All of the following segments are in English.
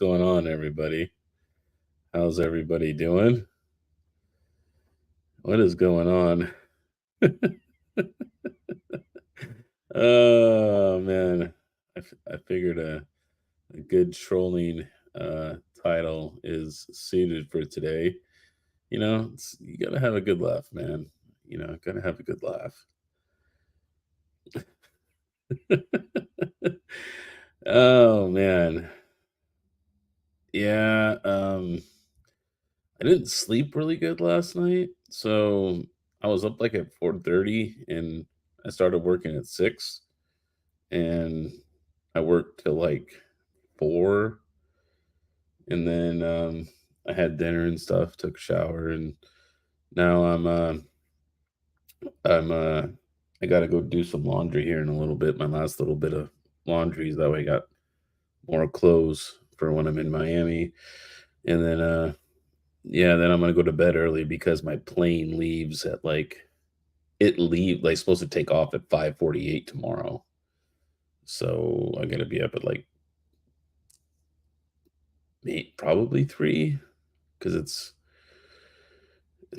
going on, everybody? How's everybody doing? What is going on? Oh man, I figured a good trolling uh, title is suited for today. You gotta have a good laugh, man. Gotta have a good laugh. Oh man, yeah. I didn't sleep really good last night, so I was up like at 4:30, and I started working at 6, and I worked till like 4, and then I had dinner and stuff, took a shower, and now I'm I gotta go do some laundry here in a little bit. My last little bit of laundry, that way I got more clothes for when I'm in Miami, and then yeah, then I'm gonna go to bed early because my plane leaves at like supposed to take off at 5:48 tomorrow. So I gotta be up at like probably 3 because it's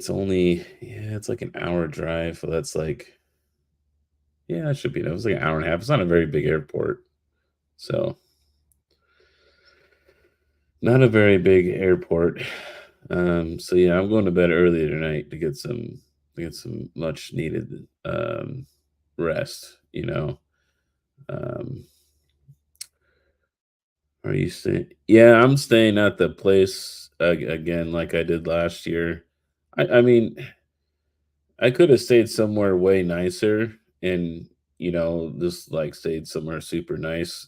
only, yeah, it's like an hour drive. So that's like, yeah, it should be. That was like an hour and a half. It's not a very big airport. So not a very big airport. So yeah, I'm going to bed early tonight to get some much needed rest, you know. Um Are you staying? Yeah, I'm staying at the place again like I did last year. I mean, I could have stayed somewhere way nicer and, just like stayed somewhere super nice,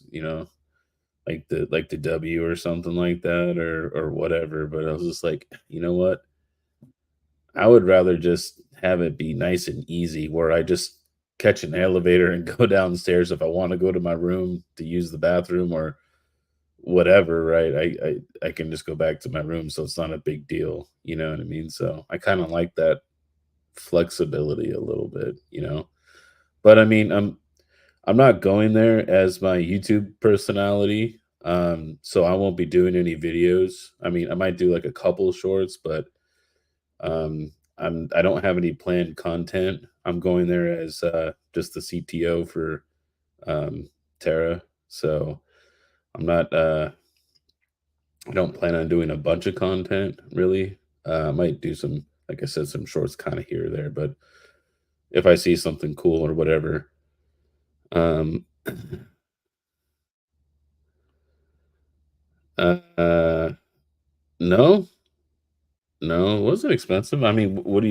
like the W or something like that or whatever, but I was just like, you know what? I would rather just have it be nice and easy where I just catch an elevator and go downstairs if I want to go to my room to use the bathroom or whatever, right? I can just go back to my room, so it's not a big deal, you know what I mean? So I kinda like that flexibility a little bit, you know? But I mean, I'm not going there as my YouTube personality, so I won't be doing any videos. I mean, I might do, like, a couple shorts, but, I don't have any planned content. I'm going there as, just the CTO for, Terra, so I'm not, I don't plan on doing a bunch of content really. I might do some, like I said, some shorts kind of here or there, but if I see something cool or whatever, um, uh, no, no, it wasn't expensive. I mean, what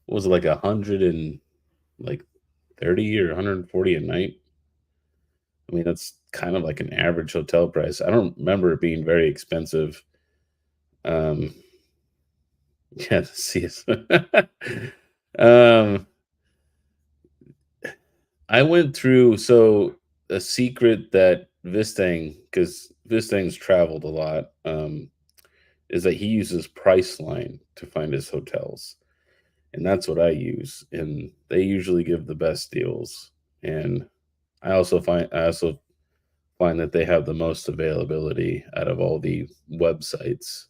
was it like 130 or 140 a night? I mean, that's kind of like an average hotel price. I don't remember it being very expensive. Um, yeah, see, um, I went through a secret that Vistang, because Vistang's traveled a lot, is that he uses Priceline to find his hotels, and that's what I use, and they usually give the best deals. And I also find that they have the most availability out of all the websites.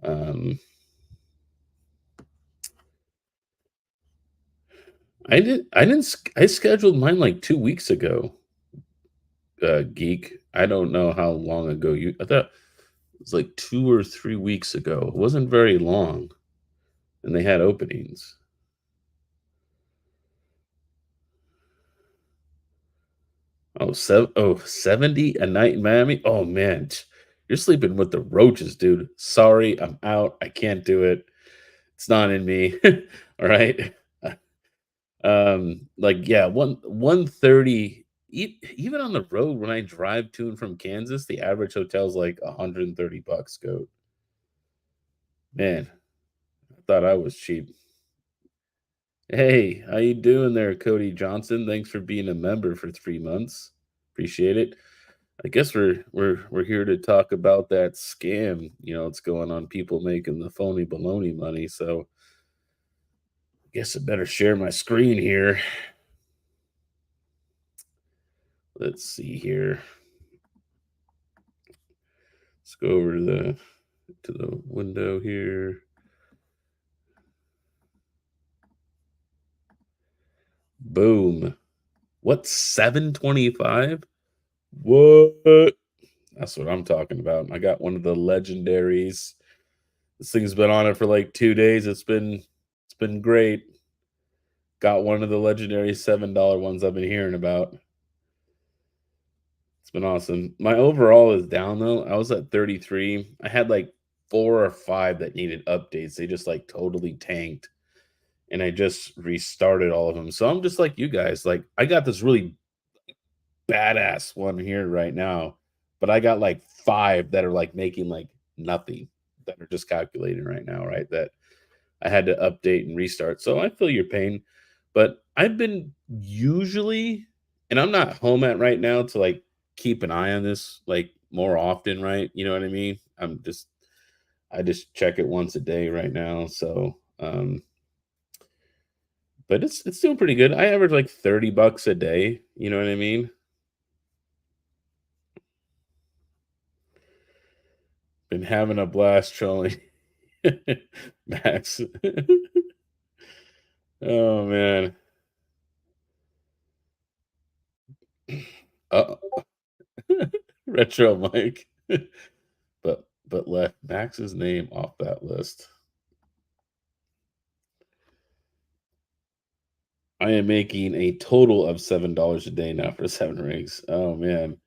Um, I didn't I scheduled mine like 2 weeks ago. Geek. I don't know how long ago I thought it was like 2 or 3 weeks ago. It wasn't very long, and they had openings. Oh, 70 a night in Miami? Oh, man, you're sleeping with the roaches, dude. Sorry, I'm out. I can't do it. It's not in me. Alright? Like, yeah, 130 even on the road when I drive to and from Kansas, the average hotel is like $130, goat. Man, I thought I was cheap. Hey, how you doing there, Cody Johnson? Thanks for being a member for 3 months. Appreciate it. I guess we're here to talk about that scam, it's going on, people making the phony baloney money. So I guess I better share my screen here. Let's see here. Let's go over to the window here. Boom. What, 725? What? That's what I'm talking about. I got one of the legendaries. This thing's been on it for like 2 days. It's been great. Got one of the legendary $7 ones I've been hearing about. It's been awesome. My overall is down though. I was at 33. I had like 4 or 5 that needed updates. They just like totally tanked, and I just restarted all of them. So I'm just like you guys. Like I got this really badass one here right now, but I got like 5 that are like making like nothing, that are just calculating right now, right? That I had to update and restart. So I feel your pain, but I've been usually, and I'm not home at right now to like keep an eye on this like more often, right? You know what I mean? I just check it once a day right now. So but it's doing pretty good. I average like 30 bucks a day, you know what I mean? Been having a blast trolling. Max. Oh man. Uh retro Mike. But left Max's name off that list. I am making a total of $7 a day now for 7 rings. Oh man.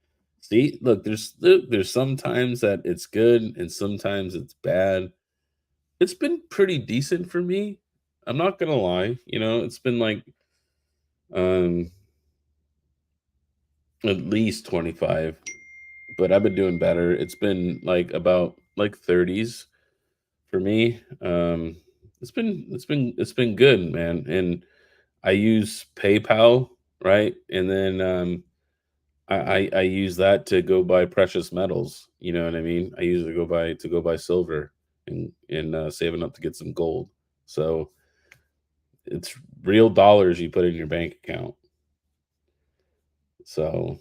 See, look, there's sometimes that it's good and sometimes it's bad. It's been pretty decent for me. I'm not gonna lie. It's been like um at least 25, but I've been doing better. It's been like about like 30s for me. It's been good, man. And I use PayPal, right? And then I use that to go buy precious metals. You know what I mean? I use it to go buy silver and saving up to get some gold. So it's real dollars you put in your bank account. So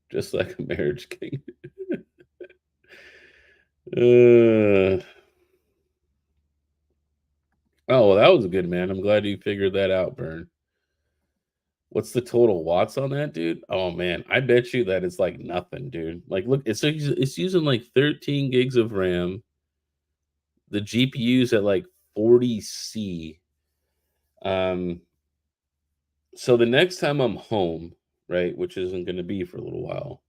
just like a marriage king. uh, oh, well, that was good, man. I'm glad you figured that out, Burn. What's the total watts on that, dude? Oh man, I bet you that it's like nothing, dude. Like, look, it's using like 13 gigs of RAM. The GPU's at like 40C. Um, so the next time I'm home, right, which isn't going to be for a little while,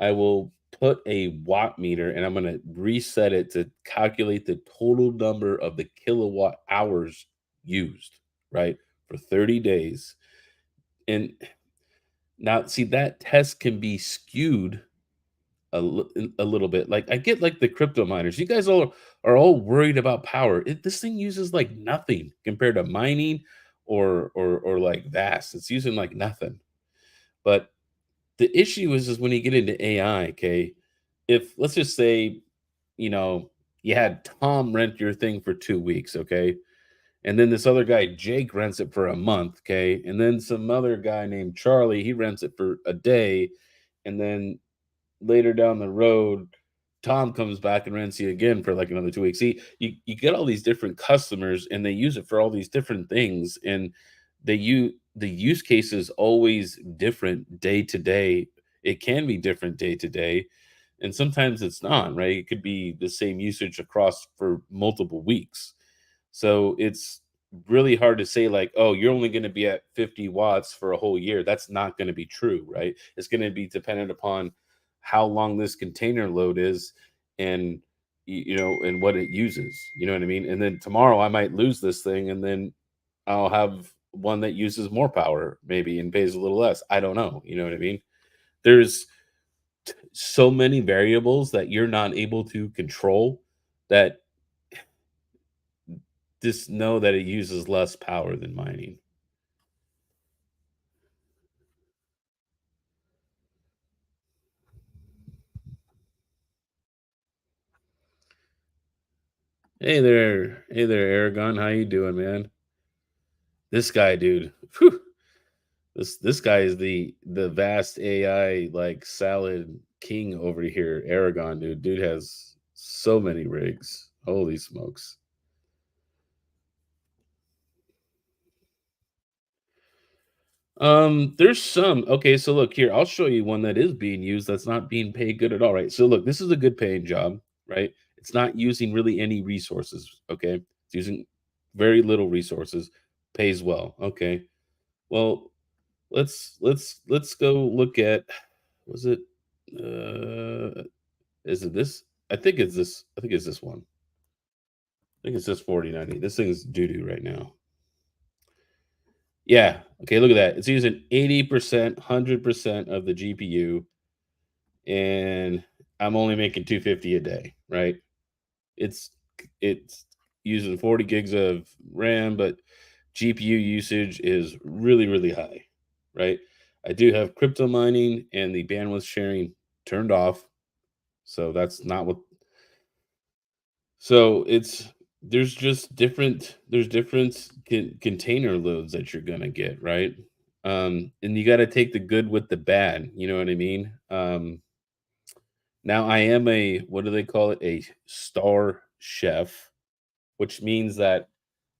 I will put a watt meter and I'm going to reset it to calculate the total number of the kilowatt hours used, right, for 30 days. And now, see, that test can be skewed a little bit. Like I get like the crypto miners. You guys all are all worried about power. This thing uses like nothing compared to mining or like vast. It's using like nothing. But the issue is when you get into AI, okay, if let's just say, you know, you had Tom rent your thing for 2 weeks, okay? And then this other guy, Jake, rents it for a month, okay? And then some other guy named Charlie, he rents it for a day. And then later down the road, Tom comes back and rents you again for like another 2 weeks. See, you get all these different customers and they use it for all these different things. And the use case is always different day to day. It can be different day to day. And sometimes it's not, right? It could be the same usage across for multiple weeks. So it's really hard to say, like, oh, you're only going to be at 50 watts for a whole year. That's not going to be true, right? It's going to be dependent upon how long this container load is and and what it uses. You know what I mean? And then tomorrow I might lose this thing and then I'll have one that uses more power maybe and pays a little less. I don't know. You know what I mean? There's so many variables that you're not able to control that just know that it uses less power than mining. Hey there, Aragon. How you doing, man? This guy, dude. Whew, this guy is the vast AI like salad. king over here, Aragon, dude. Dude has so many rigs. Holy smokes. There's some. Okay, so look here, I'll show you one that is being used that's not being paid good at all, right? So look, this is a good paying job, right? It's not using really any resources, okay? It's using very little resources, pays well. Okay. Well, let's go look at was it is it this? I think it's this. I think it's this one. I think it's this 4090. This thing's doo-doo right now. Yeah. Okay, look at that. It's using 80%, 100% of the GPU, and I'm only making 250 a day, right? It's it's using 40 gigs of RAM, but GPU usage is really, really high, right? I do have crypto mining and the bandwidth sharing turned off. So that's not what so it's there's different container loads that you're gonna get, right? And you got to take the good with the bad. You know what I mean? Now I am a what do they call it? A star chef, which means that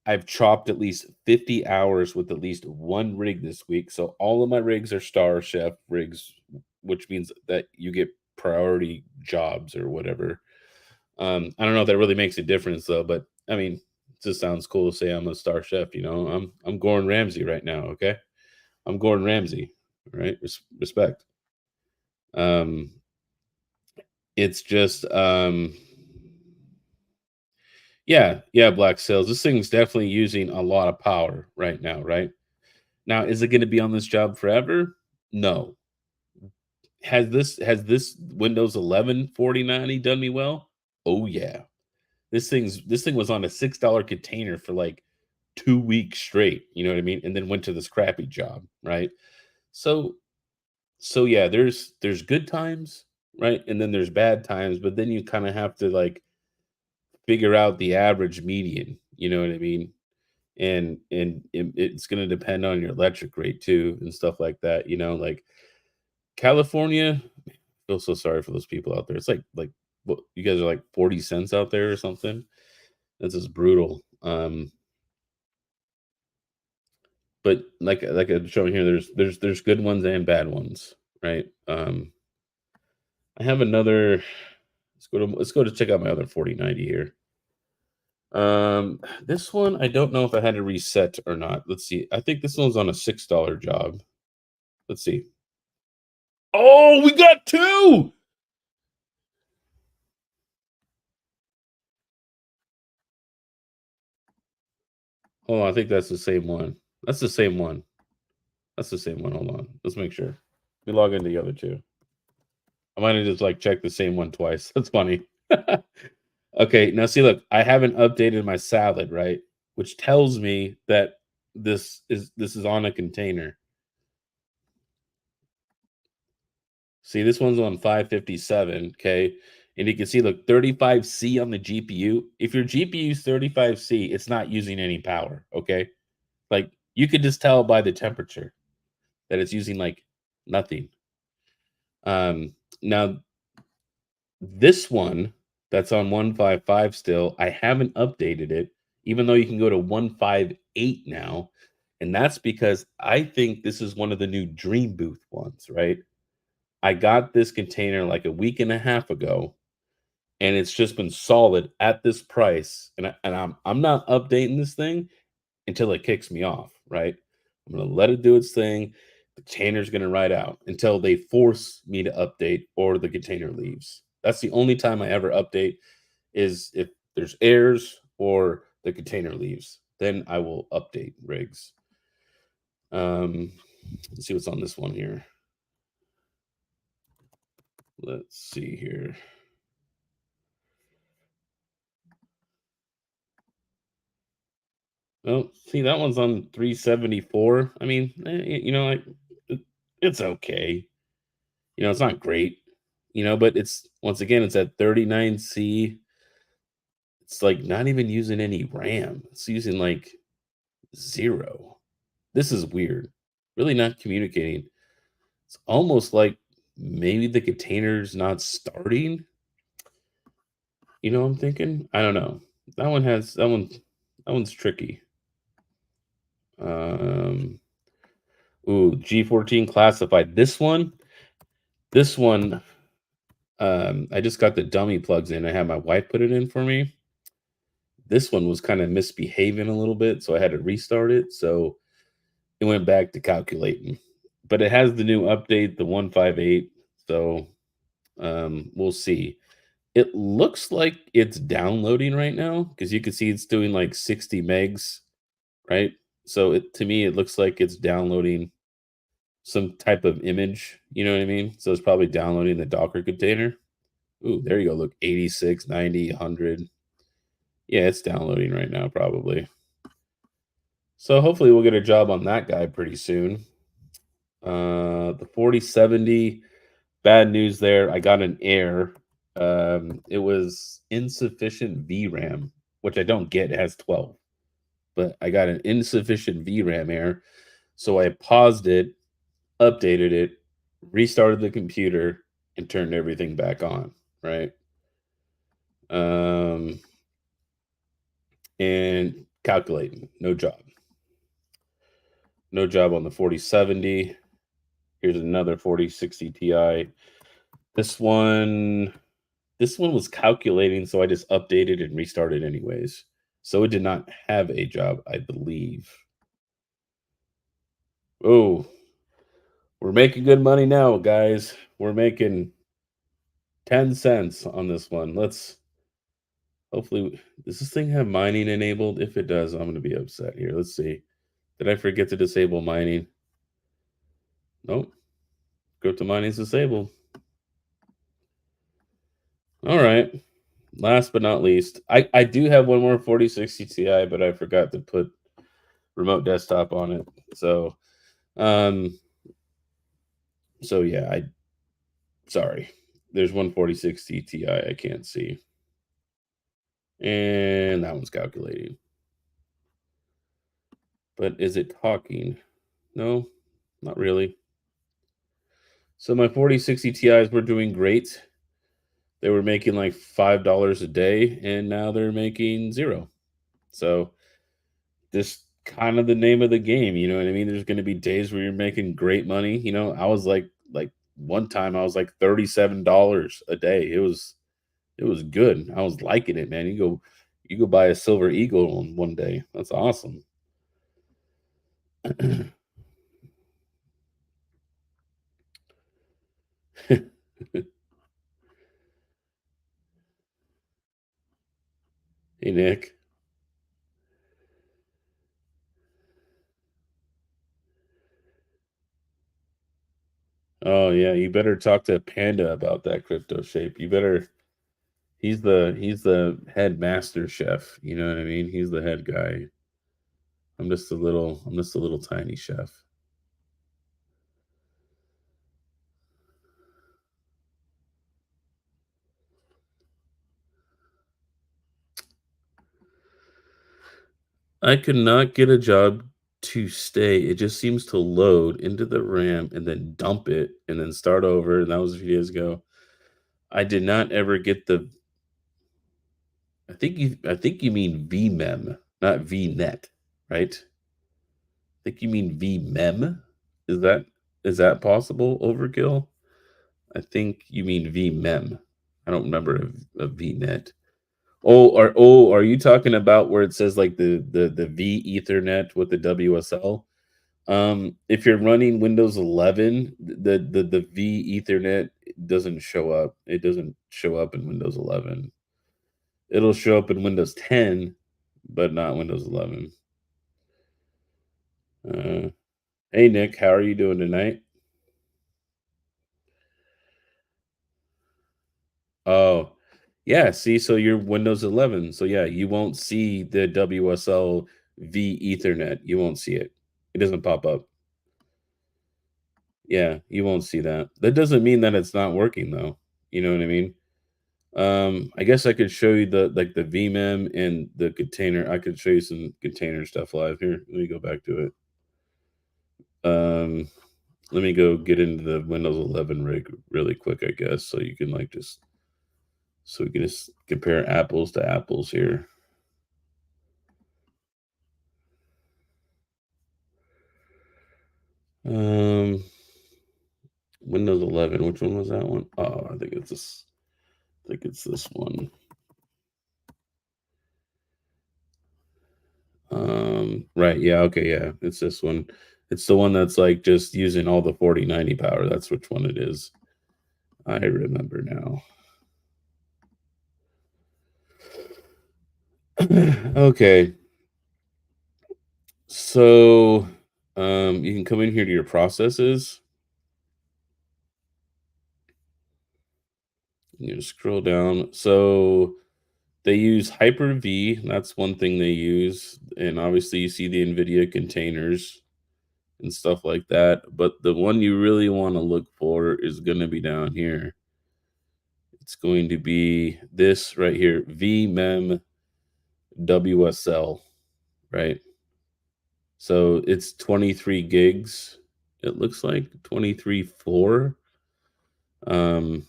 I've chopped at least 50 hours with at least one rig this week. So all of my rigs are star chef rigs, which means that you get priority jobs or whatever. I don't know if that really makes a difference though, but I mean, it just sounds cool to say I'm a star chef. I'm Gordon Ramsay right now. Okay, I'm Gordon Ramsay. Right, respect. Um, it's just yeah, yeah, black sales. This thing's definitely using a lot of power right now. Right now, is it going to be on this job forever? No. Has this Windows 11 4090 done me well? Oh yeah. This thing was on a $6 container for, like, 2 weeks straight, you know what I mean? And then went to this crappy job, right? So yeah, there's good times, right? And then there's bad times, but then you kinda have to, like, figure out the average median, you know what I mean? And it's gonna depend on your electric rate too and stuff like that, like, California, I feel so sorry for those people out there. It's like, what, you guys are, like, 40 cents out there or something? This is brutal. But like I'm showing here, there's good ones and bad ones, right? I have another. Let's go to check out my other 4090 here. This one I don't know if I had to reset or not. Let's see. I think this one's on a $6 job. Let's see. Oh, we got two. Hold on, I think that's the same one. That's the same one. That's the same one. Hold on. Let's make sure. We log into the other two. I might have just like checked the same one twice. That's funny. Okay, now see, look, I haven't updated my salad, right? Which tells me that this is on a container. See, this one's on 557, okay? And you can see, look, 35C on the GPU. If your GPU is 35C, it's not using any power, okay? Like you could just tell by the temperature that it's using like nothing. Now this one that's on 155 still, I haven't updated it, even though you can go to 158 now. And that's because I think this is one of the new Dream Booth ones, right? I got this container like a week and a half ago, and it's just been solid at this price. And I'm not updating this thing until it kicks me off, right? I'm gonna let it do its thing. The container's gonna ride out until they force me to update or the container leaves. That's the only time I ever update is if there's errors or the container leaves. Then I will update rigs. Um, let's see what's on this one here. Let's see here. Oh, see that one's on 374. I mean, it's okay. It's not great, but it's once again, it's at 39C. It's like not even using any RAM. It's using like zero. This is weird. Really not communicating. It's almost like maybe the container's not starting. You know what I'm thinking? I don't know. That one's tricky. Um, ooh, G14 classified. This one, I just got the dummy plugs in. I had my wife put it in for me. This one was kind of misbehaving a little bit, so I had to restart it. So it went back to calculating. But it has the new update, the 158. So we'll see. It looks like it's downloading right now because you can see it's doing like 60 megs, right? So to me, it looks like it's downloading some type of image. You know what I mean? So it's probably downloading the Docker container. Ooh, there you go. Look, 86, 90, 100. Yeah, it's downloading right now, probably. So hopefully we'll get a job on that guy pretty soon. The 4070, bad news there. I got an error. It was insufficient VRAM, which I don't get. It has 12, but I got an insufficient VRAM error. So I paused it, updated it, restarted the computer, and turned everything back on. Right. Um, and calculating, no job. No job on the 4070. Here's another 4060 Ti. This one this one was calculating, so I just updated and restarted anyways. So it did not have a job, I believe. Oh, we're making good money now, guys. We're making 10 cents on this one. Let's hopefully does this thing have mining enabled? If it does, I'm gonna be upset here. Let's see. Did I forget to disable mining? Nope. Crypto mining's disabled. All right. Last but not least, I do have one more 4060 Ti, but I forgot to put remote desktop on it. Um so yeah, I sorry. There's one 4060 Ti I can't see. And that one's calculating. But is it talking? No, not really. So my 4060 Ti's were doing great. They were making like $5 a day, and now they're making zero. So just kind of the name of the game, you know what I mean? There's gonna be days where you're making great money. I was like one time I was like $37 a day. It was good. I was liking it, man. You go buy a silver eagle on one day. That's awesome. Hey Nick. Oh yeah, you better talk to Panda about that crypto shape. You better he's the head master chef. You know what I mean? He's the head guy. I'm just a little tiny chef. I could not get a job to stay. It just seems to load into the RAM and then dump it and then start over. And that was a few days ago. I did not ever get the I think you mean VMem, not VNet, right? I think you mean VMem. Is that possible, Overkill? I think you mean VMem. I don't remember a VNet. Are you talking about where it says like the V Ethernet with the WSL? If you're running Windows 11, the V Ethernet doesn't show up. It doesn't show up in Windows 11. It'll show up in Windows 10, but not Windows 11. Uh, hey Nick, how are you doing tonight? Oh, yeah. See, so you're Windows 11. So yeah, you won't see the WSL V Ethernet. You won't see it. It doesn't pop up. Yeah, you won't see that. That doesn't mean that it's not working though. You know what I mean? I guess I could show you the VMem and the container. I could show you some container stuff live here. Let me go back to it. Um, Let me go get into the Windows 11 rig really quick, I guess, so you can like just so we can just compare apples to apples here. Um, Windows 11. Which one was that one? Oh, I think it's this. I think it's this one. Right. Yeah. Okay. Yeah. It's this one. It's the one that's like just using all the 4090 power. That's which one it is. I remember now. Okay. So, you can come in here to your processes. You scroll down. So they use Hyper-V. That's one thing they use, and obviously you see the NVIDIA containers and stuff like that. But the one you really want to look for is going to be down here. It's going to be this right here, vmem WSL, right? So it's 23 gigs. It looks like 23.4. Um,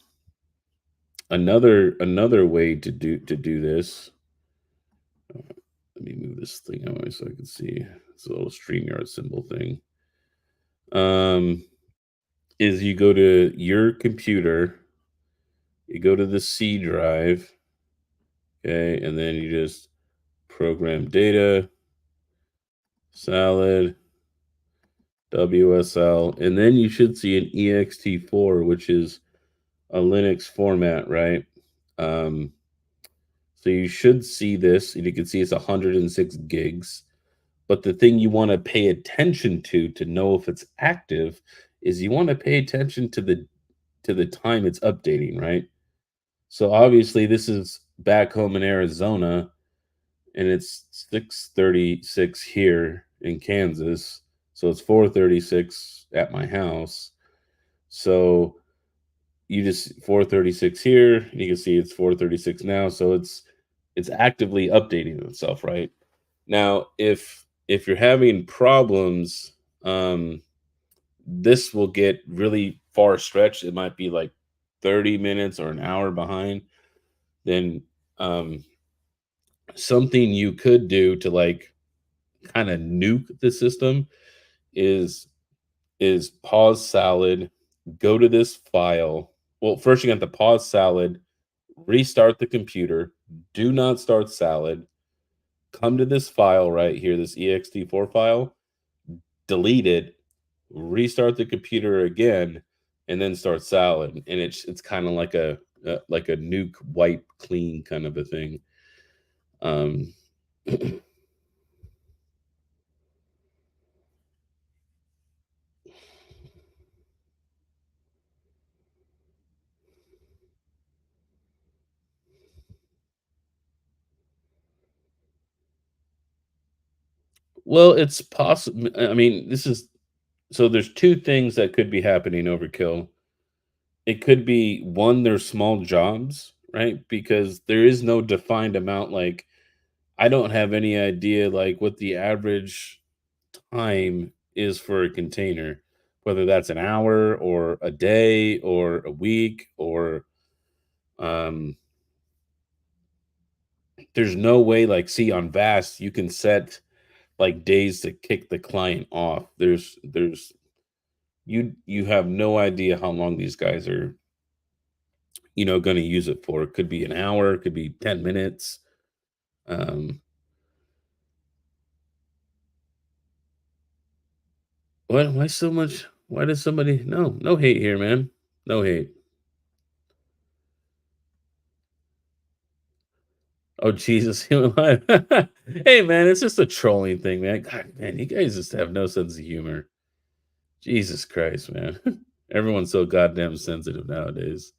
another way to do this. Let me move this thing out of the way so I can see. It's a little StreamYard symbol thing. Um, is you go to your computer, you go to the C drive, okay, and then you just program data, salad, WSL, and then you should see an ext4, which is a Linux format, right? Um, so you should see this, and you can see it's 106 gigs. But the thing you want to pay attention to know if it's active is you want to pay attention to the time it's updating, right? So obviously this is back home in Arizona and it's 6:36 here in Kansas. So it's 4:36 at my house. So you just 4:36 here, you can see it's 4:36 now, so it's actively updating itself, right? Now, if you're having problems, this will get really far stretched. It might be like 30 minutes or an hour behind. Then um, something you could do to like kind of nuke the system is pause salad, go to this file. Well, first you got to pause salad, restart the computer, do not start salad, come to this file right here, this ext4 file, delete it, restart the computer again, and then start salad. And it's kind of like a nuke wipe clean kind of a thing. Um, well, it's possible. I mean, this is so there's two things that could be happening overkill. It could be one, there's small jobs, right? Because there is no defined amount. Like, I don't have any idea like what the average time is for a container, whether that's an hour or a day or a week or um there's no way like see on Vast you can set like days to kick the client off. There's you have no idea how long these guys are, going to use it for. It could be an hour, it could be 10 minutes. Um why so much why does somebody no hate here, man. No hate. Oh, Jesus, human life. Hey, man, it's just a trolling thing, man. God, man, you guys just have no sense of humor. Jesus Christ, man. Everyone's so goddamn sensitive nowadays.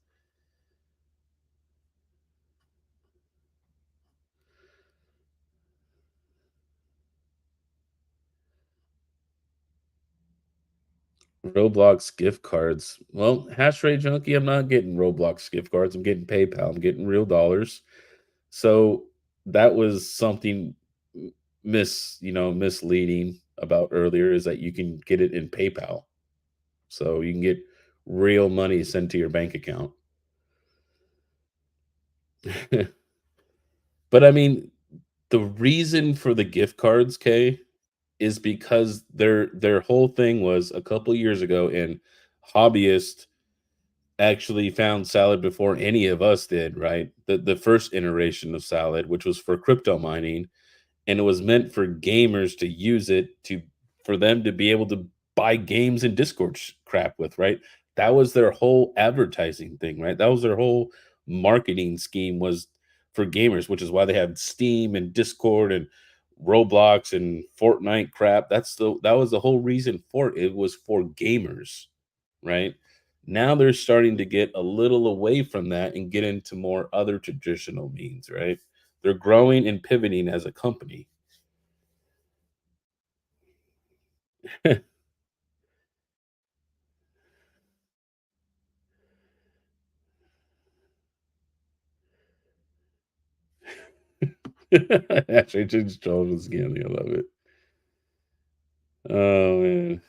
Roblox gift cards. Well, hash rate junkie, I'm not getting Roblox gift cards. I'm getting PayPal. I'm getting real dollars. So that was something misleading about earlier is that you can get it in PayPal. so you can get real money sent to your bank account. But I mean, the reason for the gift cards, Kay, is because their whole thing was a couple years ago, and hobbyists actually found salad before any of us did, right? The first iteration of salad, which was for crypto mining, and it was meant for gamers to use it to for them to be able to buy games and Discord crap with, right? That was their whole advertising thing, right? That was their whole marketing scheme was for gamers, which is why they had Steam and Discord and Roblox and Fortnite crap. That was the whole reason for it. It was for gamers, right? Now they're starting to get a little away from that and get into more other traditional means, right? They're growing and pivoting as a company. Actually, just children's candy, I love it. Oh, man.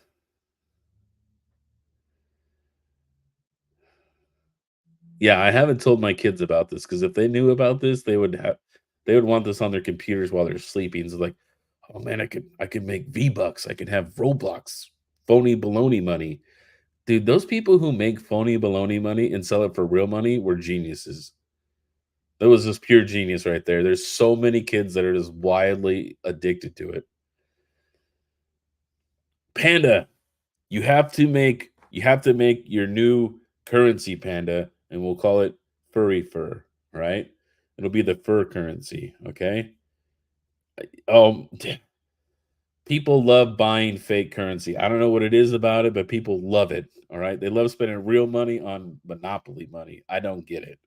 Yeah, I haven't told my kids about this because if they knew about this, they would want this on their computers while they're sleeping. So like, "Oh, man, I could make V-Bucks, I could have Roblox, phony baloney money." Dude, those people who make phony baloney money and sell it for real money were geniuses. That was just pure genius right there. There's so many kids that are just wildly addicted to it. Panda, you have to make your new currency, Panda, and we'll call it furry fur, right? It'll be the fur currency, okay? Um, people love buying fake currency. I don't know what it is about it, but people love it, all right? They love spending real money on monopoly money. I don't get it.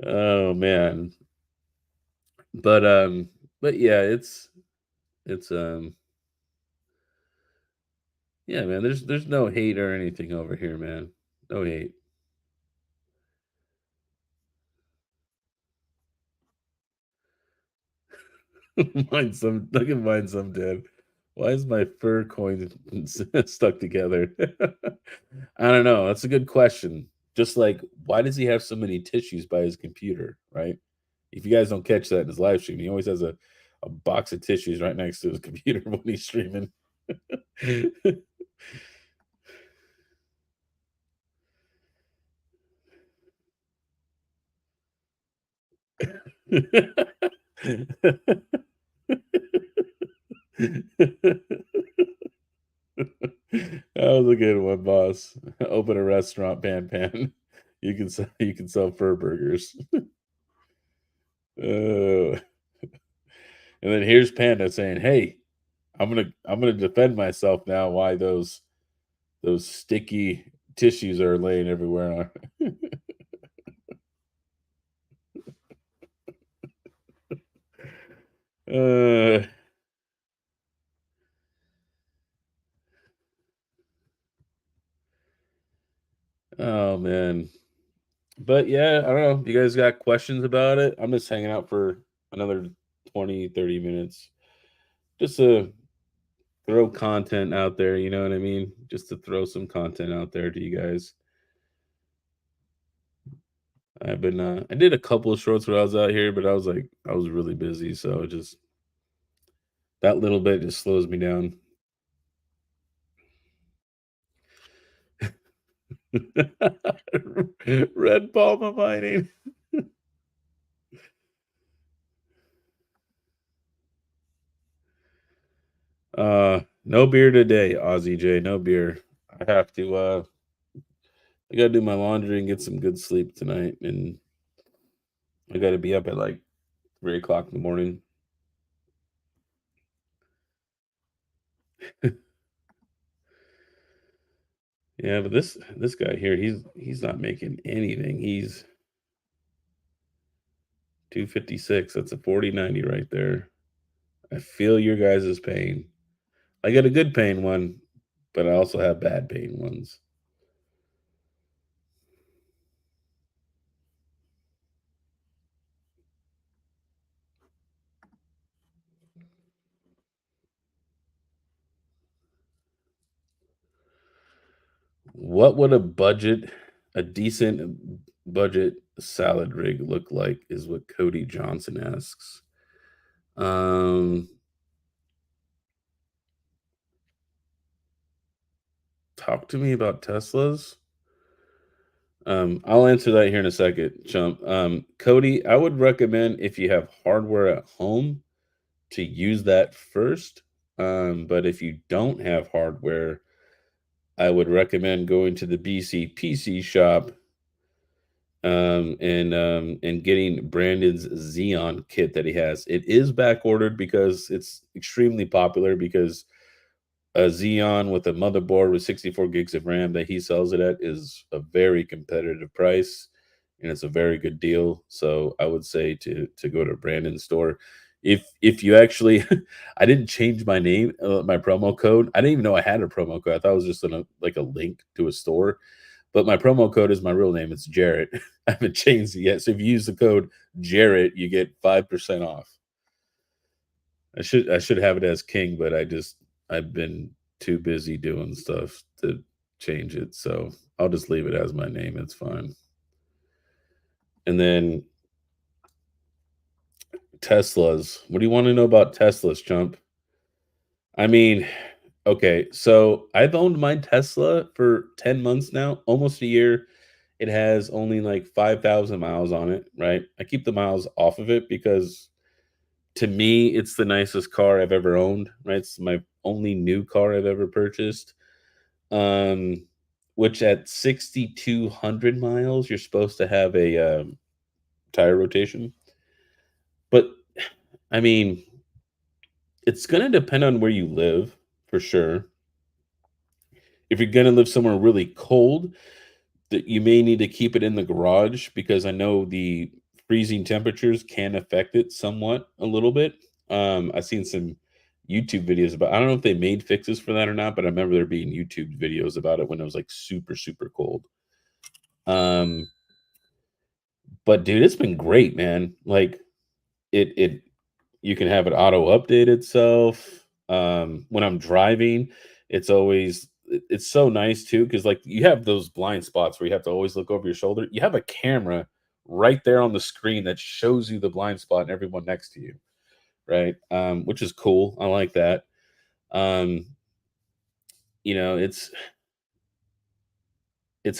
Oh, man. But, but yeah, it's yeah, man, there's no hate or anything over here, man. No hate. I can find some dead. Why is my fur coin stuck together? I don't know. That's a good question. Just like, why does he have so many tissues by his computer, right? If you guys don't catch that in his live stream, he always has a box of tissues right next to his computer when he's streaming. That was a good one, boss. Open a restaurant, Pan Pan. You can sell fur burgers. Uh, and then here's Panda saying, "Hey, I'm gonna defend myself now. Why those sticky tissues are laying everywhere?" uh, oh man, but yeah, I don't know. You guys got questions about it? I'm just hanging out for another 20, 30 minutes, just to throw content out there. You know what I mean? Just to throw some content out there to you guys. I did a couple of shorts when I was out here, but I was really busy, so just that little bit just slows me down. Red Palma mining. No beer today, Aussie J. No beer. I have to. I gotta do my laundry and get some good sleep tonight, and I gotta be up at like 3 o'clock in the morning. Yeah, but this guy here, he's not making anything. He's 256. That's a 4090 right there. I feel your guys' pain. I got a good pain one. but I also have bad paying ones. What would a decent budget salad rig look like is what Cody Johnson asks. Um, Talk to me about Teslas. I'll answer that here in a second, chump. Cody, I would recommend if you have hardware at home to use that first. But if you don't have hardware, I would recommend going to the BCPC shop and getting Brandon's Xeon kit that he has. It is back ordered because it's extremely popular because a Xeon with a motherboard with 64 gigs of RAM that he sells it at is a very competitive price, and it's a very good deal. So I would say to go to Brandon's store. If you actually, I didn't change my name, my promo code. I didn't even know I had a promo code. I thought it was just like a link to a store. But my promo code is my real name. It's Jarrett. I haven't changed it yet. So if you use the code Jarrett, you get 5% off. I should have it as King, but I've been too busy doing stuff to change it. So I'll just leave it as my name. It's fine. And then Teslas. What do you want to know about Teslas, chump? I mean, okay, so I've owned my Tesla for 10 months now, almost a year. It has only like 5,000 miles on it, right? I keep the miles off of it because to me, it's the nicest car I've ever owned, right? It's my only new car I've ever purchased. Um, which at 6,200 miles, you're supposed to have a tire rotation. But I mean, it's going to depend on where you live for sure. If you're going to live somewhere really cold, that you may need to keep it in the garage because I know the freezing temperatures can affect it somewhat a little bit. I've seen some YouTube videos about I don't know if they made fixes for that or not, but I remember there being YouTube videos about it when it was like super, super cold. Um, but dude, it's been great, man. Like it you can have it auto update itself. When I'm driving, it's so nice too because like you have those blind spots where you have to always look over your shoulder. You have a camera right there on the screen that shows you the blind spot and everyone next to you, right? Which is cool. I like that. Um, you know, it's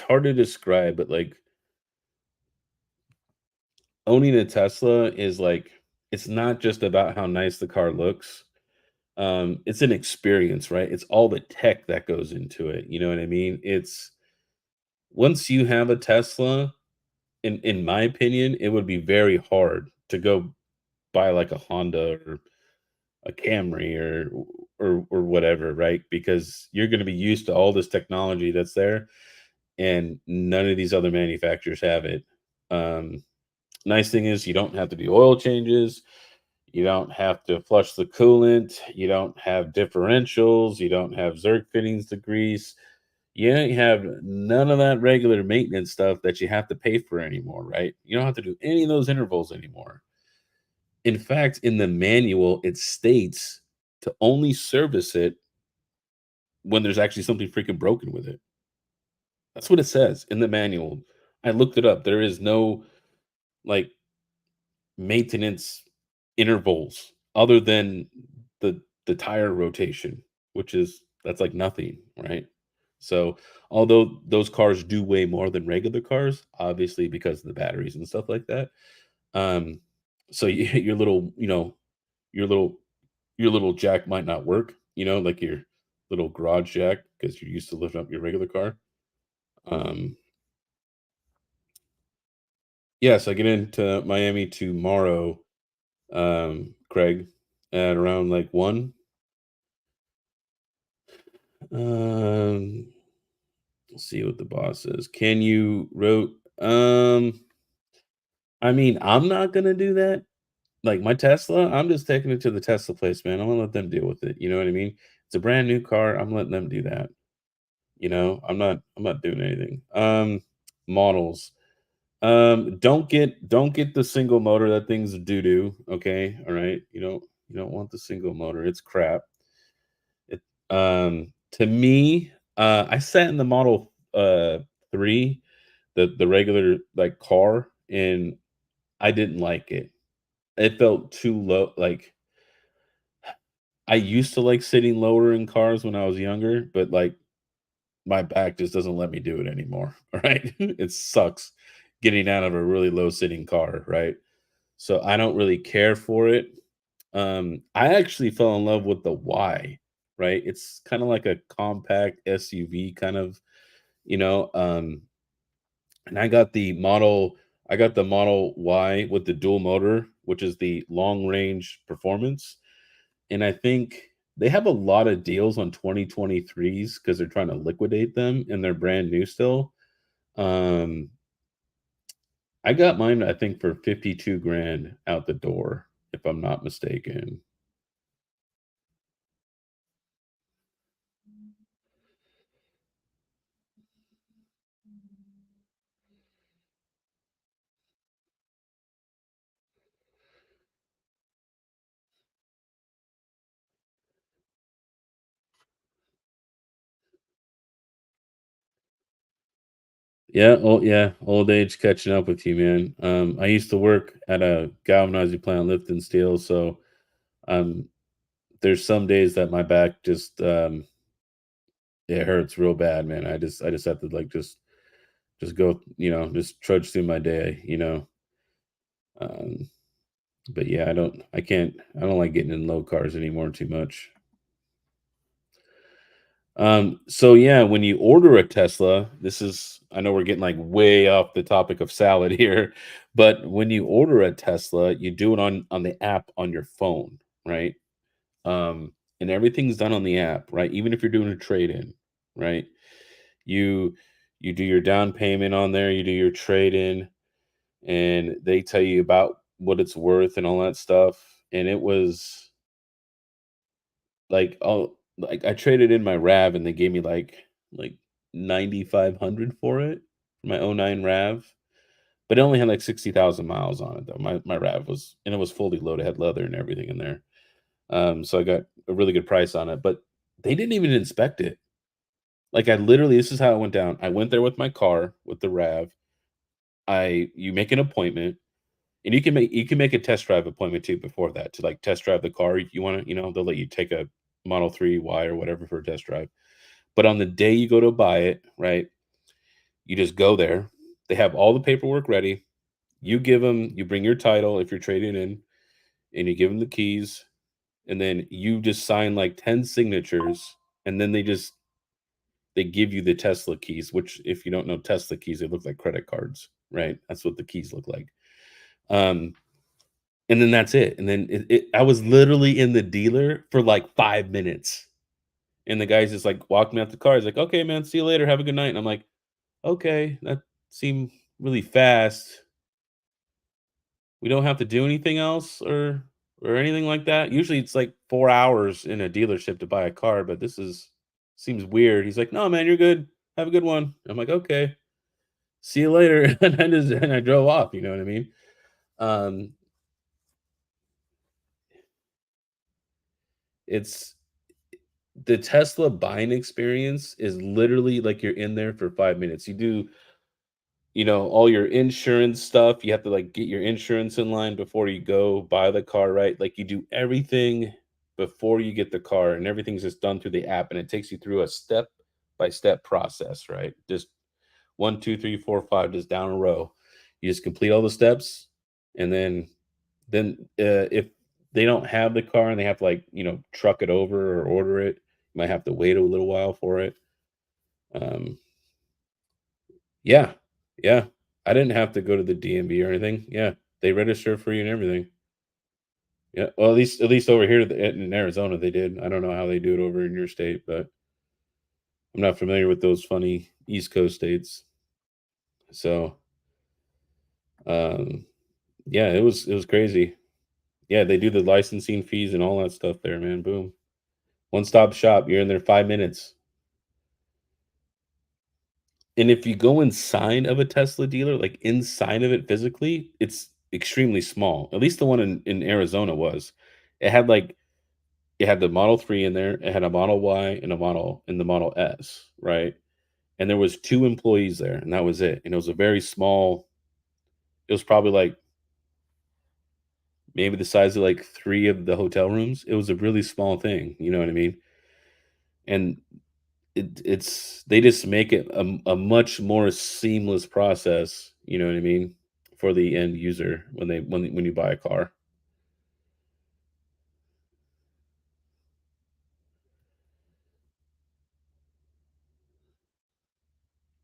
hard to describe, but like owning a Tesla is like it's not just about how nice the car looks. It's an experience, right? It's all the tech that goes into it. You know what I mean? It's once you have a Tesla, in my opinion, it would be very hard to go buy like a Honda or a Camry or whatever, right? Because you're going to be used to all this technology that's there, and none of these other manufacturers have it. Um, Nice thing is you don't have to do oil changes. You don't have to flush the coolant. You don't have differentials. You don't have Zerk fittings to grease. You don't have none of that regular maintenance stuff that you have to pay for anymore, right? You don't have to do any of those intervals anymore. In fact, in the manual, it states to only service it when there's actually something freaking broken with it. That's what it says in the manual. I looked it up. There is no like maintenance intervals other than the tire rotation, which is that's like nothing, right? So, although those cars do weigh more than regular cars, obviously because of the batteries and stuff like that. Um, so your little, your little your little jack might not work, like your little garage jack because you're used to lifting up your regular car. Um, yes, I get into Miami tomorrow, Craig, at around like 1. Um, let's see what the boss says. Can you wrote I mean, I'm not gonna do that. Like my Tesla, I'm just taking it to the Tesla place, man. I'm gonna let them deal with it. You know what I mean? It's a brand new car. I'm letting them do that. I'm not doing anything. Models. Don't get the single motor. That thing's doo doo. Okay, all right. You don't want the single motor. It's crap. It to me, I sat in the Model 3, the regular like car, and I didn't like it. It felt too low. Like I used to like sitting lower in cars when I was younger, but like my back just doesn't let me do it anymore. Right? It sucks getting out of a really low sitting car, right? So I don't really care for it. I actually fell in love with the Y, right? It's kind of like a compact SUV kind of, you know, um, and I got the Model Y with the dual motor, which is the long range performance. And I think they have a lot of deals on 2023s because they're trying to liquidate them and they're brand new still. Um, I got mine, I think, for 52 grand out the door, if I'm not mistaken. Yeah, old age catching up with you, man. I used to work at a galvanizing plant lifting steel, so um, there's some days that my back just it hurts real bad, man. I just have to like just go, just trudge through my day. Um, but yeah, I don't like getting in low cars anymore too much. So yeah, when you order a Tesla, this is I know we're getting like way off the topic of salad here, but when you order a Tesla, you do it on the app on your phone, right? And everything's done on the app, right? Even if you're doing a trade-in, right? You you do your down payment on there, you do your trade-in, and they tell you about what it's worth and all that stuff. And it was like I traded in my RAV and they gave me like 9,500 for it, my '09 RAV, but it only had like 60,000 miles on it though. My RAV was and it was fully loaded, had leather and everything in there. So I got a really good price on it, but they didn't even inspect it. Like I literally this is how it went down. I went there with my car with the RAV. I You make an appointment and you can make a test drive appointment too before that to like test drive the car. You want to, they'll let you take a Model 3 Y or whatever for a test drive. But on the day you go to buy it, right, you just go there. They have all the paperwork ready. You bring your title if you're trading in, and you give them the keys, and then you just sign like 10 signatures, and then they give you the Tesla keys, which if you don't know Tesla keys, they look like credit cards, right? That's what the keys look like. Um, and then that's it. And then I was literally in the dealer for like 5 minutes. And the guy's just like walked me out the car. He's like, okay, man, see you later. Have a good night. And I'm like, okay, that seemed really fast. We don't have to do anything else or anything like that. Usually it's like 4 hours in a dealership to buy a car, but this is seems weird. He's like, "No, man, you're good. Have a good one." I'm like, "Okay. See you later." And I drove off, you know what I mean? Um, it's the Tesla buying experience is literally like you're in there for 5 minutes. You do all your insurance stuff. You have to like get your insurance in line before you go buy the car, right? Like you do everything before you get the car, and everything's just done through the app, and it takes you through a step by step process, right? Just one, two, three, four, five, just down a row. You just complete all the steps, and then if they don't have the car and they have to like truck it over or order it, you might have to wait a little while for it. Um, Yeah, yeah. I didn't have to go to the DMV or anything. Yeah, they register for you and everything. Yeah, well, at least over here in Arizona they did. I don't know how they do it over in your state, but I'm not familiar with those funny East Coast states. So, um, yeah, it was crazy. Yeah, they do the licensing fees and all that stuff there, man. Boom, one stop shop. You're in there 5 minutes. And if you go inside of a Tesla dealer, like inside of it physically, it's extremely small. At least the one in Arizona was. It had like it had the Model 3 in there, it had a Model Y and a Model and the Model S, right? And there was 2 employees there, and that was it. And it was a very small it was probably like maybe the size of like 3 of the hotel rooms. It was a really small thing, you know what I mean? And it's they just make it a much more seamless process, you know what I mean, for the end user when when you buy a car.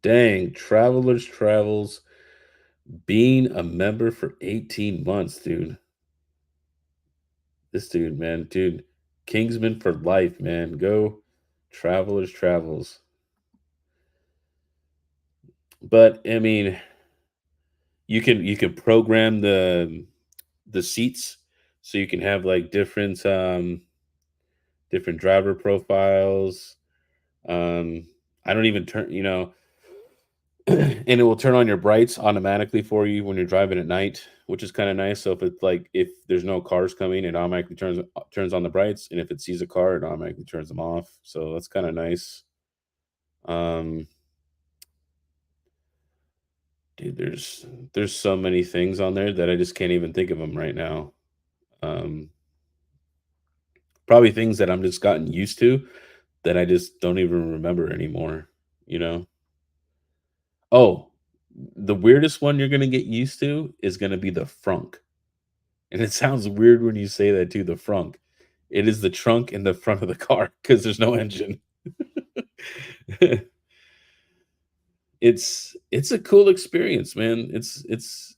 Dang, Travelers Travels being a member for 18 months, dude. This dude, man, dude, Kingsman for life, man. Go Travelers Travels. But I mean, you can program the seats so you can have like different driver profiles. I don't even turn, and it will turn on your brights automatically for you when you're driving at night, which is kind of nice. So if it's like if there's no cars coming, it automatically turns on the brights, and if it sees a car, it automatically turns them off. So that's kind of nice. Um, dude, there's so many things on there that I just can't even think of them right now. Um, Probably things that I'm just gotten used to that I just don't even remember anymore. You know. Oh, the weirdest one you're gonna get used to is gonna be the frunk, and it sounds weird when you say that too, the frunk. It is the trunk in the front of the car because there's no engine. It's a cool experience, man. It's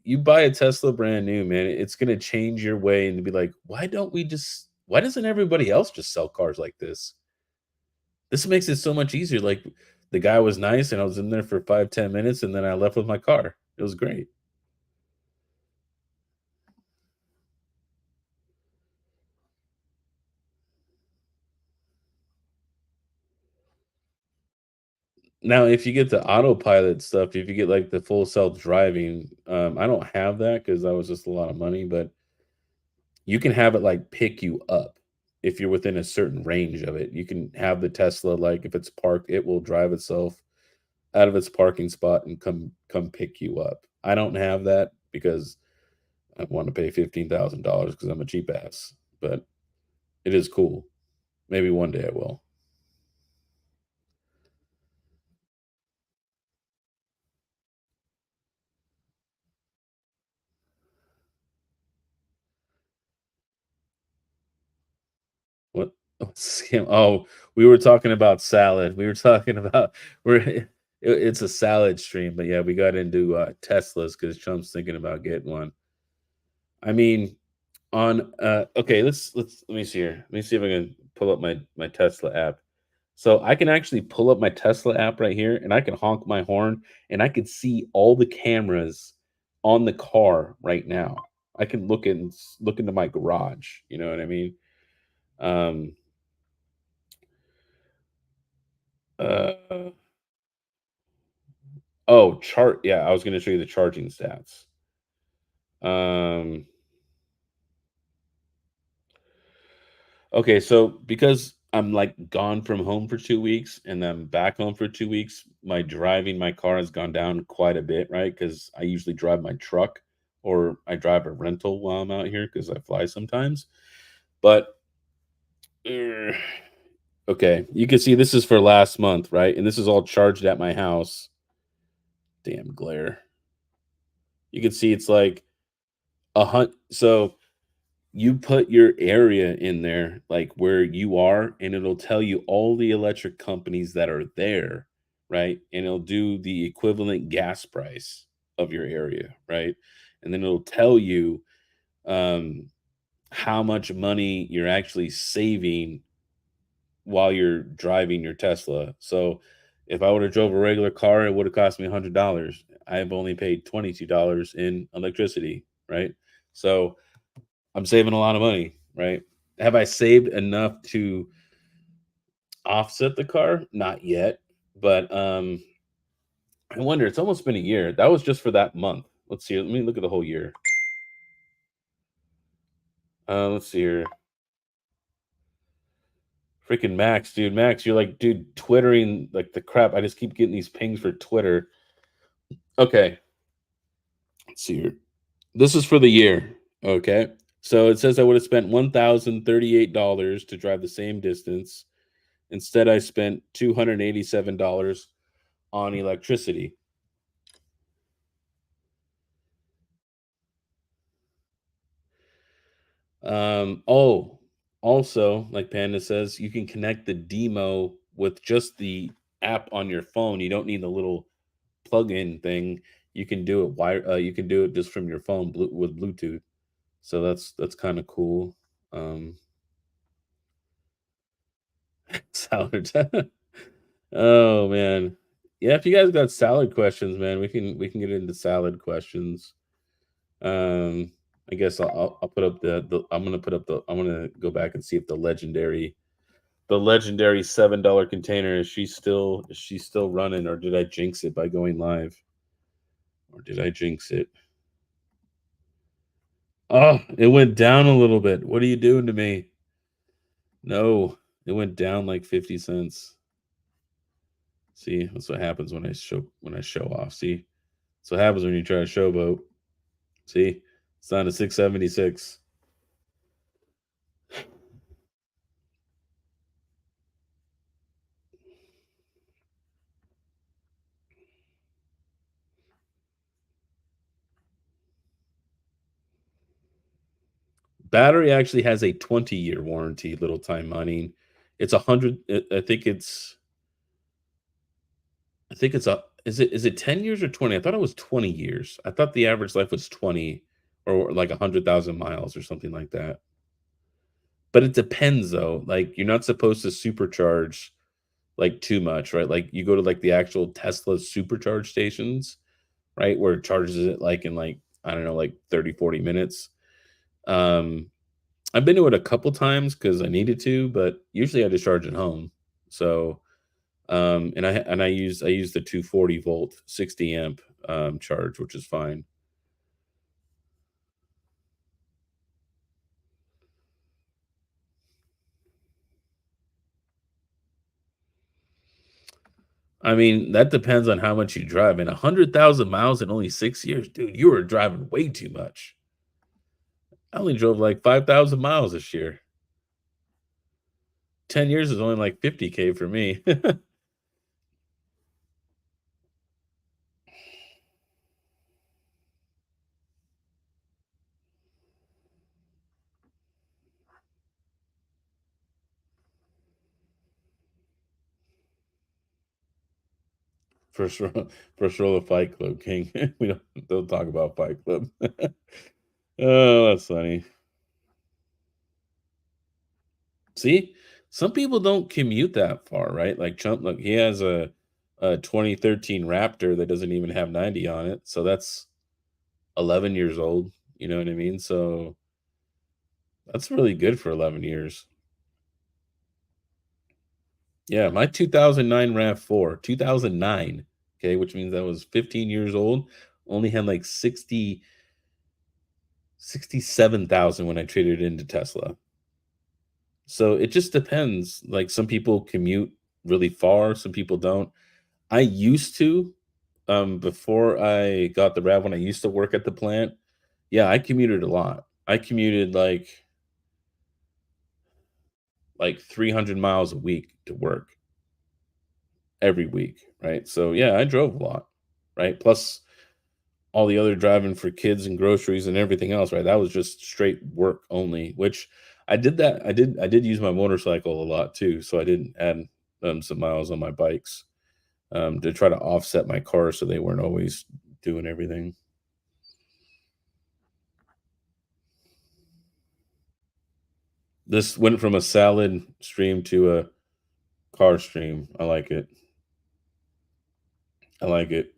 you buy a Tesla brand new, man, it's gonna change your way and be like, why doesn't everybody else just sell cars like this? This makes it so much easier, like, the guy was nice, and I was in there for 5, 10 minutes, and then I left with my car. It was great. Now, if you get the autopilot stuff, if you get, like, the full self-driving, I don't have that because that was just a lot of money, but you can have it, like, pick you up if you're within a certain range of it. You can have the Tesla, like, if it's parked, it will drive itself out of its parking spot and come pick you up. I don't have that because I wanna pay $15,000 because 'cause I'm a cheap ass, but it is cool. Maybe one day I will. What what's the scam? Oh, we were talking about salad. We were talking about it's a salad stream, but yeah, we got into, Teslas because Trump's thinking about getting one. I mean, okay, let me see here. Let me see if I can pull up my Tesla app. So, I can actually pull up my Tesla app right here, and I can honk my horn, and I can see all the cameras on the car right now. I can look into my garage, you know what I mean? Um, uh Oh, chart yeah, I was gonna show you the charging stats. Um, okay, so because I'm, like, gone from home for 2 weeks and I'm back home for 2 weeks, my driving my car has gone down quite a bit, right? Because I usually drive my truck or I drive a rental while I'm out here because I fly sometimes. But, er, okay, you can see this is for last month, right? And this is all charged at my house. Damn glare. You can see it's like a hun so you put your area in there, like where you are, and it'll tell you all the electric companies that are there, right? And it'll do the equivalent gas price of your area, right? And then it'll tell you um, how much money you're actually saving while you're driving your Tesla. So if I would have drove a regular car, it would have cost me $100. I've only paid $22 in electricity, right? So I'm saving a lot of money, right? Have I saved enough to offset the car? Not yet, but I wonder, it's almost been a year. That was just for that month. Let's see. Let me look at the whole year. Let's see here. Freaking Max, dude. Max, you're like, dude, twittering like the crap. I just keep getting these pings for Twitter. Okay, let's see here. This is for the year. Okay. So it says I would have spent $1,038 to drive the same distance. Instead, I spent $287 on electricity. Oh, also, like Panda says, you can connect the demo with just the app on your phone. You don't need the little plug-in thing. You can do it you can do it just from your phone with Bluetooth. So that's kind of cool. Um, salad. Oh man. Yeah, if you guys got salad questions, man, we can get into salad questions. Um, I guess I'll put up the I'm gonna go back and see if the legendary $7 container is she still running, or did I jinx it by going live? Or did I jinx it? Oh, it went down a little bit. What are you doing to me? No, it went down like 50 cents. See, that's what happens when I show off. See, that's what happens when you try to showboat. See, it's down to 676. Battery actually has a 20-year warranty, little time mining. It's 100 I think it's a is it 10 years or 20? I thought it was 20 years. I thought the average life was 20 or like 100,000 miles or something like that. But it depends though. Like you're not supposed to supercharge like too much, right? Like you go to like the actual Tesla supercharge stations, right? Where it charges it like in like I don't know, like 30, 40 minutes. Um I've been to it a couple times because I needed to, but usually I just charge at home. So, and I use the 240 volt 60 amp charge, which is fine. I mean, that depends on how much you drive. And 100,000 miles in only 6 years, dude, you were driving way too much. I only drove like 5,000 miles this year. 10 years is only like 50K for me. First row, first row of Fight Club King. We don't talk about Fight Club. Oh, that's funny. See, some people don't commute that far, right? Like Chump, like he has a 2013 Raptor that doesn't even have 90 on it, so that's 11 years old. You know what I mean? So that's really good for 11 years. Yeah, my 2009 RAV4, 2009, okay, which means I was 15 years old, only had like 67,000 when I traded it into Tesla. So it just depends. Like some people commute really far, some people don't. I used to, before I got the RAV, when I used to work at the plant, yeah, I commuted a lot. I commuted like 300 miles a week to work every week, right? So yeah, I drove a lot, right? Plus all the other driving for kids and groceries and everything else, right? That was just straight work only, which I did use my motorcycle a lot too, so I did add some miles on my bikes to try to offset my car so they weren't always doing everything. This went from a salad stream to a car stream. I like it. I like it.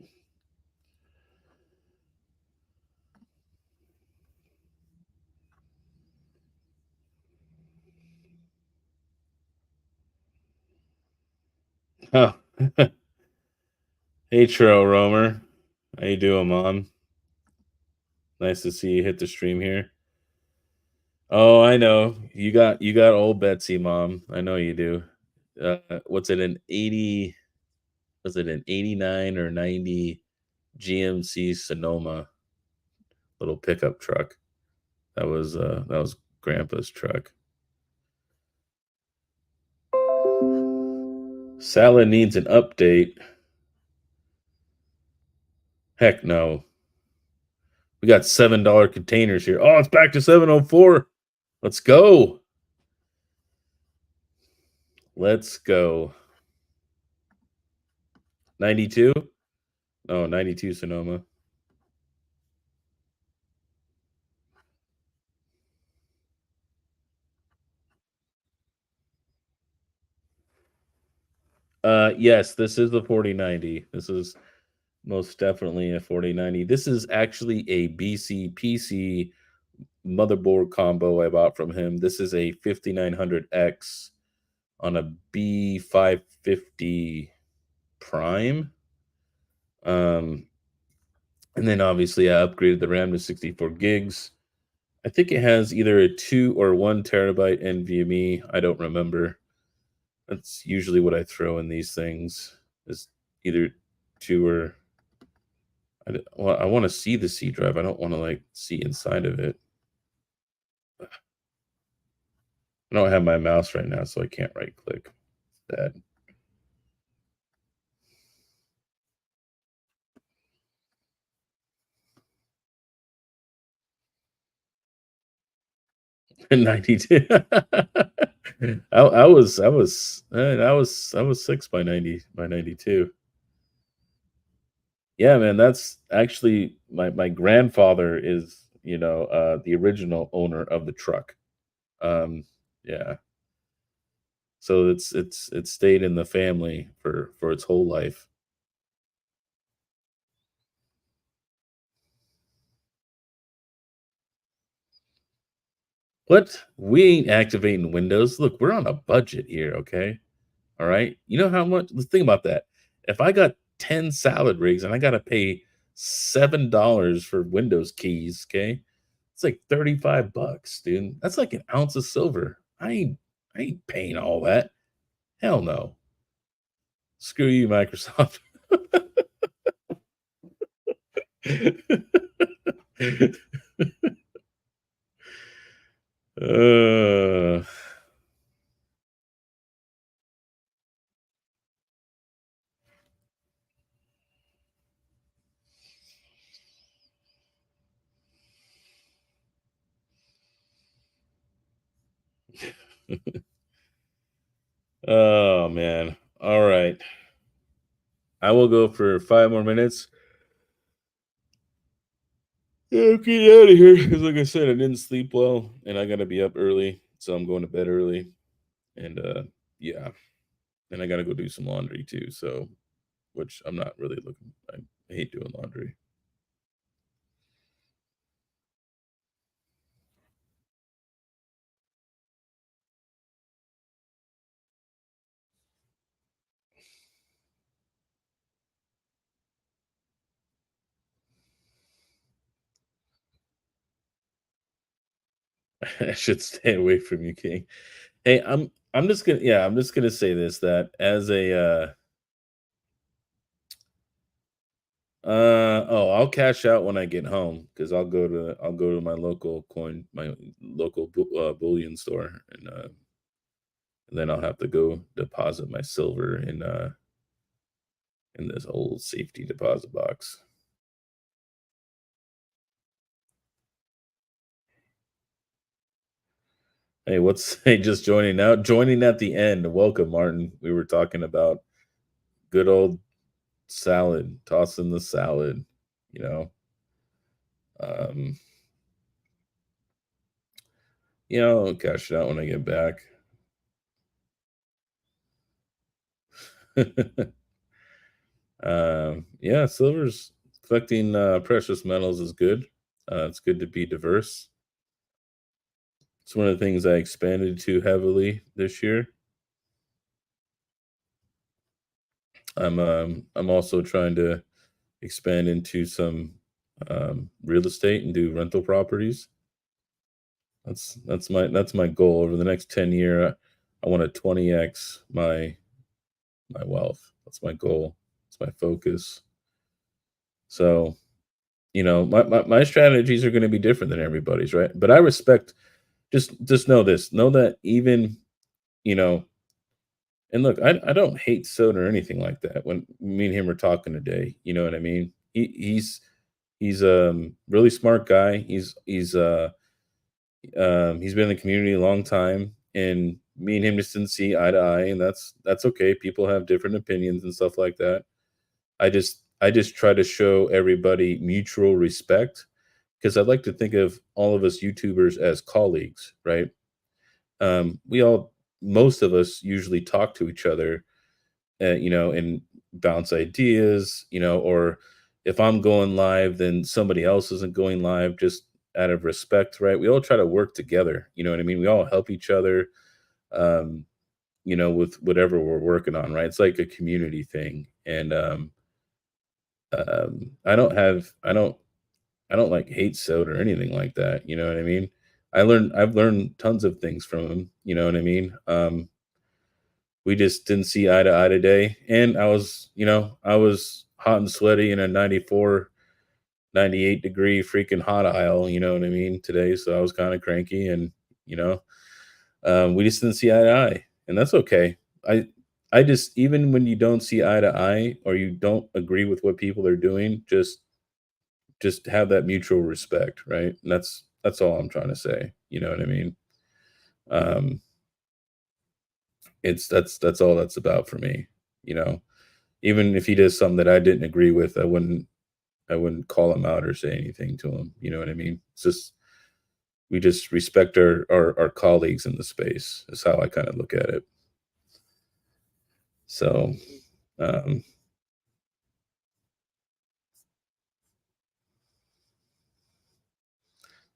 Huh. Hey, Trail Roamer. How you doing, Mom? Nice to see you hit the stream here. Oh, I know. You got old Betsy, Mom. I know you do. What's it, an 80, was it an 89 or 90 GMC Sonoma little pickup truck? That was Grandpa's truck. Salad needs an update. Heck no. We got $7 containers here. Oh, it's back to 704. Let's go. Let's go. 92? Oh, 92 Sonoma. Yes, this is the 4090. This is most definitely a 4090. This is actually a BC PC motherboard combo I bought from him. This is a 5900X on a B550 Prime. Um, and then obviously I upgraded the RAM to 64 gigs. I think it has either a 2 or 1 terabyte NVMe. I don't remember. That's usually what I throw in these things, is either 2 or well, I wanna see the C drive, I don't wanna, like, see inside of it. I don't have my mouse right now, so I can't right click that. 92. I was 6 by 92. Yeah, man, that's actually my grandfather is, the original owner of the truck. Yeah, so it's stayed in the family for its whole life. What? We ain't activating Windows. Look, we're on a budget here, okay? All right. You know how much? Let's think about that. If I got 10 salad rigs and I got to pay $7 for Windows keys, okay? It's like 35 bucks, dude. That's like an ounce of silver. I ain't paying all that. Hell no. Screw you, Microsoft. uh, oh man. All right. I will go for 5 more minutes. Yeah, get out of here. Because, like I said, I didn't sleep well, and I gotta be up early, so I'm going to bed early. And yeah, and I gotta go do some laundry too. So, which I'm not really looking. I hate doing laundry. I should stay away from you, King. Hey, I'm just gonna say this, that as a oh, I'll cash out when I get home because I'll go to my local my local bullion store, and then I'll have to go deposit my silver in this old safety deposit box. Hey, what's hey, just joining now? Joining at the end. Welcome, Martin. We were talking about good old salad, tossing the salad, you know. Um, I'll cash it out when I get back. Yeah, silver's collecting precious metals is good. It's good to be diverse. It's one of the things I expanded to heavily this year. I'm also trying to expand into some real estate and do rental properties. That's my goal over the next 10 year. I want to 20x my wealth. That's my goal. It's my focus. So my strategies are going to be different than everybody's, right? But I respect. Just know this. Know that even you know. And look, I don't hate soda or anything like that. When me and him are talking today, you know what I mean. He's really smart guy. He's been in the community a long time, and me and him just didn't see eye to eye, and that's okay. People have different opinions and stuff like that. I just try to show everybody mutual respect because I'd like to think of all of us YouTubers as colleagues, right? We all, most of us, usually talk to each other, and bounce ideas, or if I'm going live, then somebody else isn't going live, just out of respect, right? We all try to work together. You know what I mean? We all help each other, um, with whatever we're working on, right? It's like a community thing, and I don't like hate soda or anything like that. You know what I mean? I've learned tons of things from him. You know what I mean? We just didn't see eye to eye today, and I was hot and sweaty in a 94, 98 degree freaking hot aisle. You know what I mean? Today, so I was kind of cranky, and you know, we just didn't see eye to eye, and that's okay. I I just, even when you don't see eye to eye or you don't agree with what people are doing, just have that mutual respect, right? And that's all I'm trying to say. You know what I mean? Um, that's all that's about for me. You know, even if he does something that I didn't agree with, I wouldn't call him out or say anything to him. You know what I mean? It's just, we just respect our colleagues in the space. Is how I kind of look at it. So um,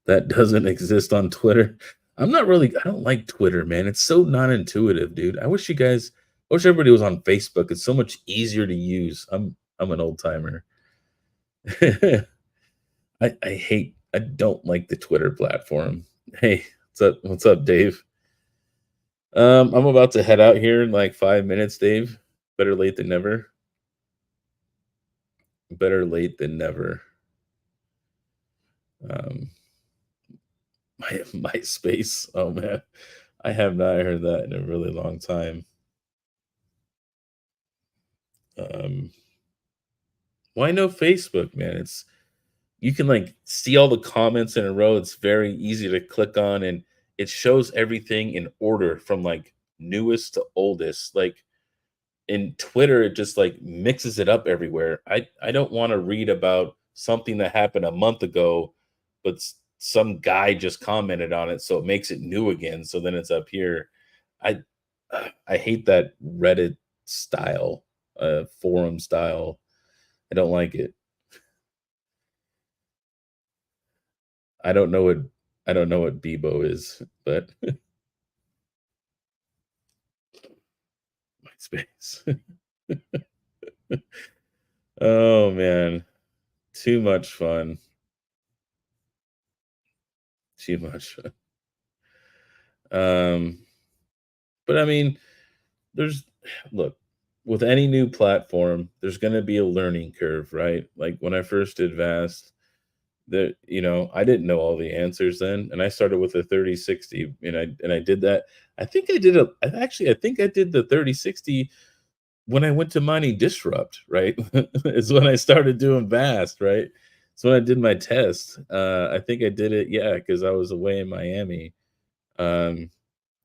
that doesn't exist on Twitter. I don't like Twitter, man. It's so non-intuitive, dude. I wish everybody was on Facebook. It's so much easier to use. I'm an old timer. I don't like the Twitter platform. Hey, what's up, Dave? I'm about to head out here in like 5 minutes, Dave. Better late than never. Better late than never. Um, my space. Oh man, I have not heard that in a really long time. Um, why no Facebook, man? It's You can like see all the comments in a row. It's very easy to click on, and it shows everything in order from like newest to oldest. Like in Twitter, it just like mixes it up everywhere. I don't want to read about something that happened a month ago, but some guy just commented on it, so it makes it new again. So then it's up here. I I hate that Reddit style, forum style. I don't like it. I don't know what I don't know what Bebo is, but MySpace. Oh man, too much fun. Too much fun. Um, but I mean, there's look, with any new platform, there's gonna be a learning curve, right? Like when I first did Vast, I didn't know all the answers then, and I started with a 3060, and I did that. I think I did the 3060 when I went to mining Disrupt, right? Is when I started doing Vast, right? So when I did my test. I think I did it, yeah, because I was away in Miami. Um,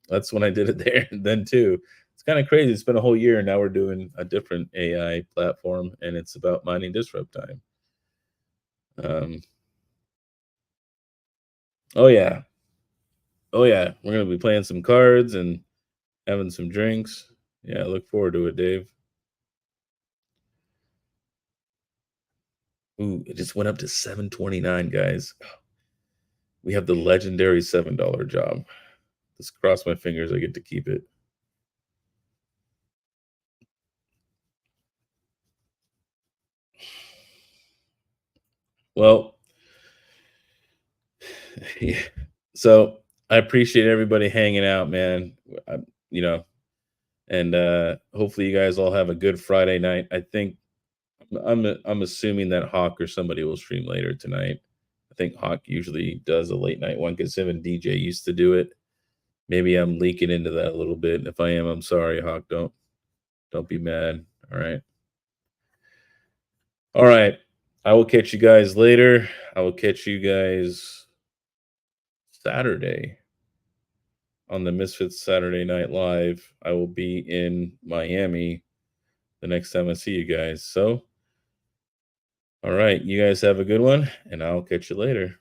that's when I did it there then too. It's kind of crazy. It's been a whole year, and now we're doing a different AI platform, and it's about mining Disrupt time. Um, oh yeah, oh yeah, we're gonna be playing some cards and having some drinks. Yeah, I look forward to it, Dave. Ooh, it just went up to 729, guys. We have the legendary $7 job. Just cross my fingers I get to keep it. Well, yeah. So I appreciate everybody hanging out, man. I, you know, and hopefully you guys all have a good Friday night. I think I'm assuming that Hawk or somebody will stream later tonight. I think Hawk usually does a late night one because him and DJ used to do it. Maybe I'm leaking into that a little bit. If I am, I'm sorry, Hawk. Don't be mad. All right. All right. I will catch you guys later. I will catch you guys Saturday on the Misfits Saturday Night Live. I will be in Miami the next time I see you guys. So, all right, you guys have a good one, and I'll catch you later.